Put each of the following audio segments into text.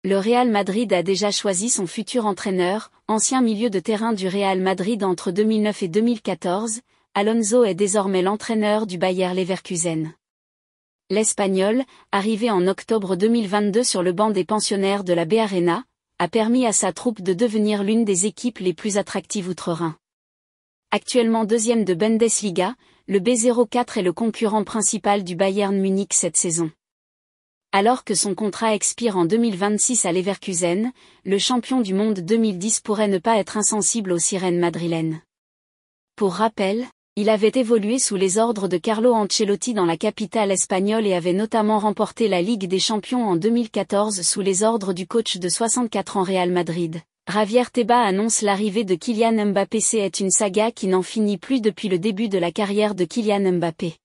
Le Real Madrid a déjà choisi son futur entraîneur, ancien milieu de terrain du Real Madrid entre 2009 et 2014, Alonso est désormais l'entraîneur du Bayer Leverkusen. L'Espagnol, arrivé en octobre 2022 sur le banc des pensionnaires de la B Arena, a permis à sa troupe de devenir l'une des équipes les plus attractives outre-Rhin. Actuellement deuxième de Bundesliga, le B04 est le concurrent principal du Bayern Munich cette saison. Alors que son contrat expire en 2026 à Leverkusen, le champion du monde 2010 pourrait ne pas être insensible aux sirènes madrilènes. Pour rappel, il avait évolué sous les ordres de Carlo Ancelotti dans la capitale espagnole et avait notamment remporté la Ligue des Champions en 2014 sous les ordres du coach de 64 ans Real Madrid. Javier Tebas annonce l'arrivée de Kylian Mbappé. C'est une saga qui n'en finit plus depuis le début de la carrière de Kylian Mbappé.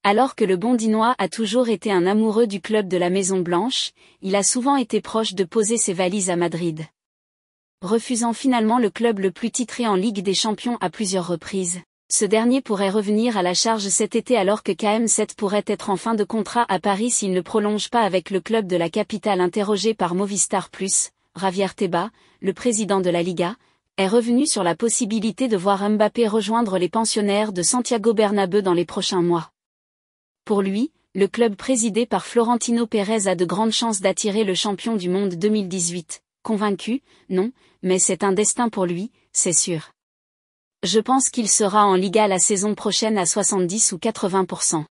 Alors que le Bondinois a toujours été un amoureux du club de la Maison Blanche, il a souvent été proche de poser ses valises à Madrid. Refusant finalement le club le plus titré en Ligue des Champions à plusieurs reprises, ce dernier pourrait revenir à la charge cet été alors que KM7 pourrait être en fin de contrat à Paris s'il ne prolonge pas avec le club de la capitale. Interrogé par Movistar Plus, Javier Tebas, le président de la Liga, est revenu sur la possibilité de voir Mbappé rejoindre les pensionnaires de Santiago Bernabéu dans les prochains mois. Pour lui, le club présidé par Florentino Pérez a de grandes chances d'attirer le champion du monde 2018. Convaincu, non, mais c'est un destin pour lui, c'est sûr. Je pense qu'il sera en Liga la saison prochaine à 70 ou 80%.